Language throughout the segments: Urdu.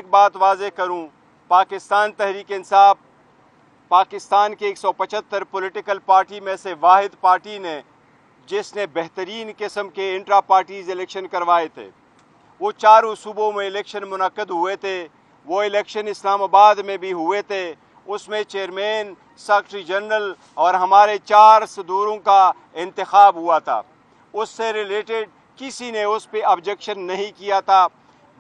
ایک بات واضح کروں، پاکستان تحریک انصاف پاکستان کے 175 پولیٹیکل پارٹی میں سے واحد پارٹی نے جس نے بہترین قسم کے انٹرا پارٹیز الیکشن کروائے تھے۔ وہ چاروں صوبوں میں الیکشن منعقد ہوئے تھے، وہ الیکشن اسلام آباد میں بھی ہوئے تھے، اس میں چیئرمین، سیکرٹری جنرل اور ہمارے 4 صدوروں کا انتخاب ہوا تھا۔ اس سے ریلیٹڈ کسی نے اس پہ آبجیکشن نہیں کیا تھا۔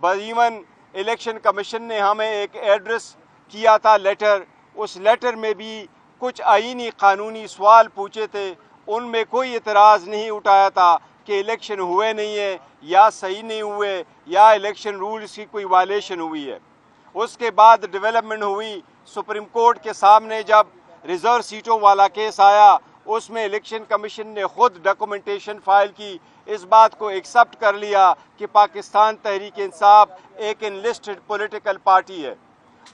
ایون الیکشن کمیشن نے ہمیں ایک ایڈریس کیا تھا لیٹر، اس لیٹر میں بھی کچھ آئینی قانونی سوال پوچھے تھے، ان میں کوئی اعتراض نہیں اٹھایا تھا کہ الیکشن ہوئے نہیں ہے یا صحیح نہیں ہوئے یا الیکشن رولز کی کوئی وائلیشن ہوئی ہے۔ اس کے بعد ڈیولپمنٹ ہوئی، سپریم کورٹ کے سامنے جب ریزرو سیٹوں والا کیس آیا، اس میں الیکشن کمیشن نے خود ڈاکومنٹیشن فائل کی، اس بات کو ایکسپٹ کر لیا کہ پاکستان تحریک انصاف ایک انلسٹڈ پولیٹیکل پارٹی ہے۔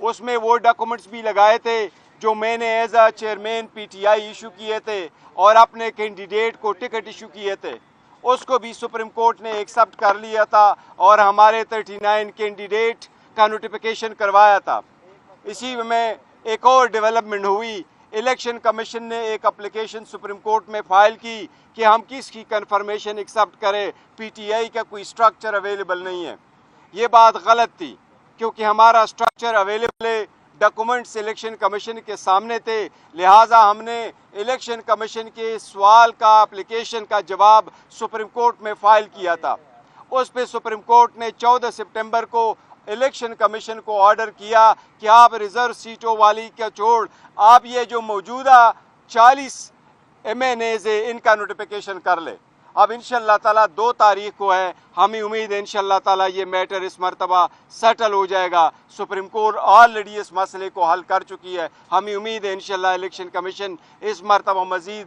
اس میں وہ ڈاکومنٹس بھی لگائے تھے جو میں نے as a chairman P T I issue کیے تھے اور اپنے کینڈیڈیٹ کو ٹکٹ ایشو کیے تھے، اس کو بھی سپریم کورٹ نے ایکسپٹ کر لیا تھا اور ہمارے 39 کینڈیڈیٹ کا نوٹیفیکیشن کروایا تھا۔ اسی میں ایک اور ڈیولپمنٹ ہوئی، الیکشن کمیشن نے ایک اپلیکیشن سپریم کورٹ میں فائل کی کہ ہم کس کی کنفرمیشن ایکسپٹ کریں، پی ٹی آئی کا کوئی سٹرکچر اویلیبل نہیں ہے۔ یہ بات غلط تھی کیونکہ ہمارا سٹرکچر اویلیبل ہے، ڈاکومنٹس الیکشن کمیشن کے سامنے تھے، لہٰذا ہم نے الیکشن کمیشن کے سوال کا اپلیکیشن کا جواب سپریم کورٹ میں فائل کیا تھا۔ اس پہ سپریم کورٹ نے 14 سپٹمبر کو الیکشن کمیشن کو آرڈر کیا کہ آپ ریزرو سیٹوں والی کا چھوڑ آپ یہ جو موجودہ 40 MNAs ہے ان کا نوٹیفیکیشن کر لے۔ اب انشاءاللہ تعالیٰ 2 تاریخ کو ہے، ہمیں امید ہے انشاءاللہ تعالیٰ یہ میٹر اس مرتبہ سیٹل ہو جائے گا۔ سپریم کورٹ آلریڈی اس مسئلے کو حل کر چکی ہے، ہمیں امید ہے انشاءاللہ الیکشن کمیشن اس مرتبہ مزید